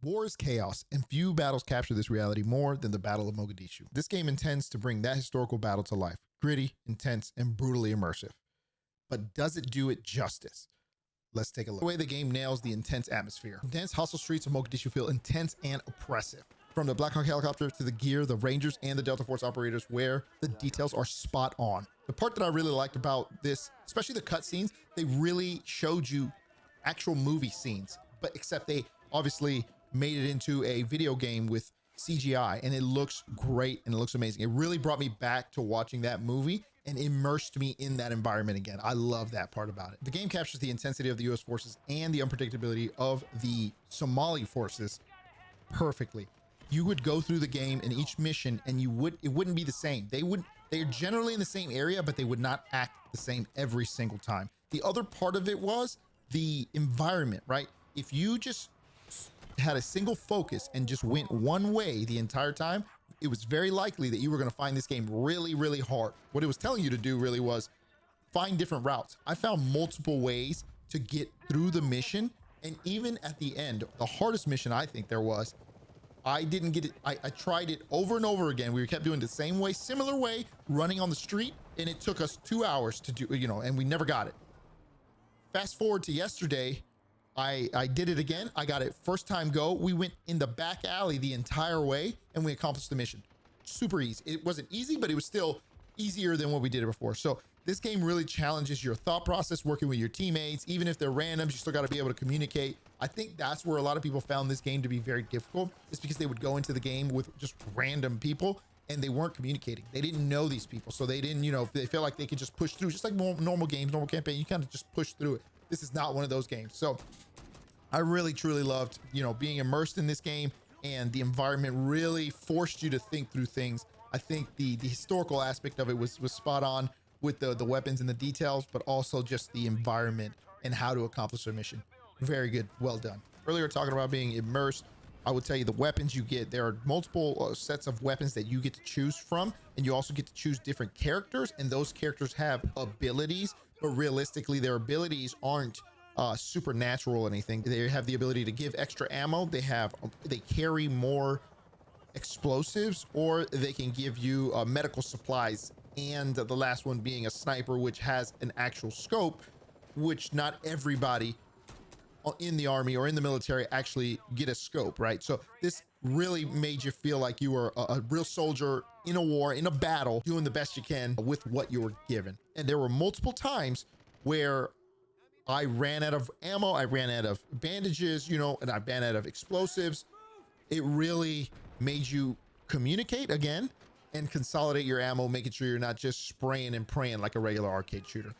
War is chaos, and few battles capture this reality more than the Battle of Mogadishu. This game intends to bring that historical battle to life, gritty, intense, and brutally immersive. But does it do it justice? Let's take a look. The way the game nails the intense atmosphere. The dense, hostile streets of Mogadishu feel intense and oppressive. From the Black Hawk helicopter to the gear, the Rangers, and the Delta Force operators, where the details are spot on. The part that I really liked about this, especially the cutscenes, they really showed you actual movie scenes, but except they obviously made it into a video game with CGI, and it looks great and it looks amazing. It really brought me back to watching that movie and immersed me in that environment again. I love that part about it. The game captures the intensity of the US forces and the unpredictability of the Somali forces perfectly. You would go through the game in each mission and it wouldn't be the same. They're generally in the same area, but they would not act the same every single time. The other part of it was the environment, right? If you just had a single focus and just went one way the entire time, it was very likely that you were going to find this game really, really hard. What it was telling you to do really was find different routes. I found multiple ways to get through the mission. And even at the end, the hardest mission I think there was, I didn't get it. I tried it over and over again. We kept doing the same way, similar way, running on the street. And it took us 2 hours to do, and we never got it. Fast forward to yesterday, I did it again. I got it first time go. We went in the back alley the entire way and we accomplished the mission. Super easy. It wasn't easy, but it was still easier than what we did it before. So this game really challenges your thought process, working with your teammates. Even if they're randoms, you still got to be able to communicate. I think that's where a lot of people found this game to be very difficult. It's because they would go into the game with just random people and they weren't communicating. They didn't know these people. So they didn't, if they felt like they could just push through, just like normal games, normal campaign, you kind of just push through it. This is not one of those games. So I really, truly loved, being immersed in this game, and the environment really forced you to think through things. I think the historical aspect of it was spot on with the weapons and the details, but also just the environment and how to accomplish a mission. Very good. Well done. Earlier talking about being immersed, I would tell you the weapons you get, there are multiple sets of weapons that you get to choose from, and you also get to choose different characters, and those characters have abilities, but realistically their abilities aren't supernatural or anything. They have the ability to give extra ammo. They carry more explosives, or they can give you medical supplies, and the last one being a sniper, which has an actual scope, which not everybody in the army or in the military actually get a scope, right? So this really made you feel like you were a real soldier in a war, in a battle, doing the best you can with what you were given. And there were multiple times where I ran out of ammo, I ran out of bandages, and I ran out of explosives. It really made you communicate again and consolidate your ammo, making sure you're not just spraying and praying like a regular arcade shooter.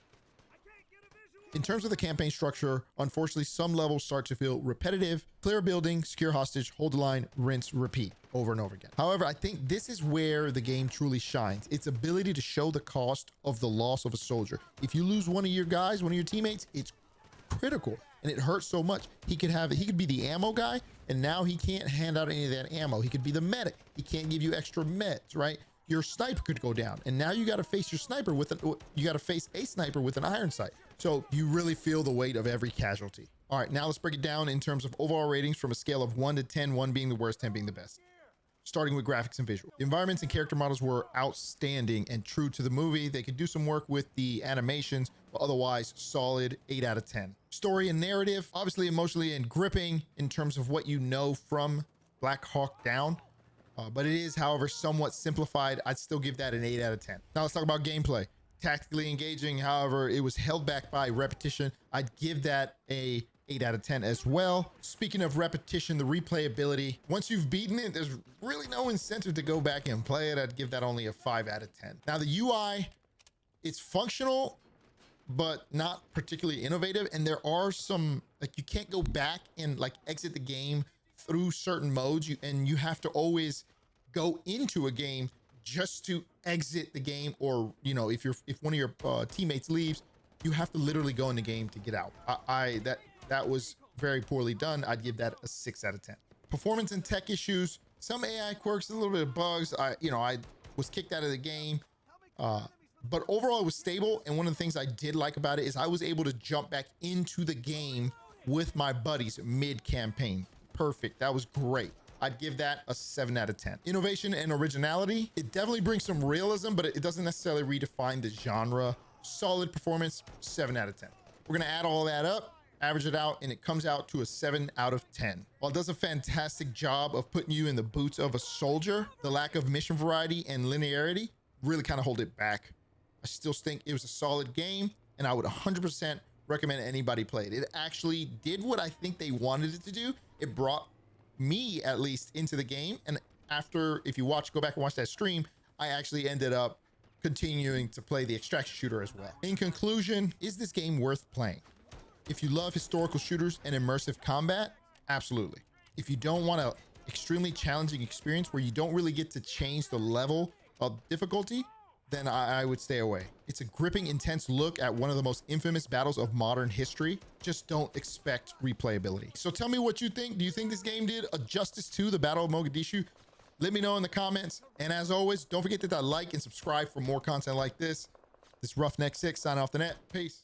In terms of the campaign structure, unfortunately, some levels start to feel repetitive. Clear a building, secure hostage, hold the line, rinse, repeat over and over again. However, I think this is where the game truly shines. Its ability to show the cost of the loss of a soldier. If you lose one of your guys, one of your teammates, it's critical and it hurts so much. He could be the ammo guy, and now he can't hand out any of that ammo. He could be the medic. He can't give you extra meds, right? Your sniper could go down, and now you got to face a sniper with an iron sight. So you really feel the weight of every casualty. All right, now let's break it down in terms of overall ratings from a scale of 1 to 10, 1 being the worst, 10 being the best. Starting with graphics and visual. The environments and character models were outstanding and true to the movie. They could do some work with the animations, but otherwise solid 8 out of 10. Story and narrative, obviously emotionally and gripping in terms of what you know from Black Hawk Down. But it is, however, somewhat simplified. I'd still give that an 8 out of 10. Now let's talk about gameplay. Tactically engaging, however, it was held back by repetition. I'd give that a 8 out of 10 as well. Speaking of repetition, the replayability, once you've beaten it, there's really no incentive to go back and play it. I'd give that only a 5 out of 10. Now the UI, it's functional, but not particularly innovative. And there are some, you can't go back and exit the game through certain modes, and you have to always go into a game just to exit the game, or if one of your teammates leaves, you have to literally go in the game to get out. That was very poorly done. I'd give that a 6 out of 10. Performance and tech issues, some AI quirks, a little bit of bugs. I was kicked out of the game, but overall it was stable. And one of the things I did like about it is I was able to jump back into the game with my buddies mid-campaign. perfect. That was great. I'd give that a 7 out of 10. Innovation and originality, it definitely brings some realism, but it doesn't necessarily redefine the genre. Solid performance, 7 out of 10. We're gonna add all that up, average it out, and it comes out to a 7 out of 10. While it does a fantastic job of putting you in the boots of a soldier, the lack of mission variety and linearity really kind of hold it back. I still think it was a solid game, and I would 100% recommend anybody play it. It actually did what I think they wanted it to do. It brought me, at least, into the game, and after, if you go back and watch that stream, I actually ended up continuing to play the extraction shooter as well. In conclusion, is this game worth playing? If you love historical shooters and immersive combat, absolutely. If you don't want an extremely challenging experience where you don't really get to change the level of difficulty, then I would stay away. It's a gripping, intense look at one of the most infamous battles of modern history. Just don't expect replayability. So tell me what you think. Do you think this game did a justice to the Battle of Mogadishu? Let me know in the comments. And as always, don't forget to like and subscribe for more content like this. This Roughneck 6 signing off the net. Peace.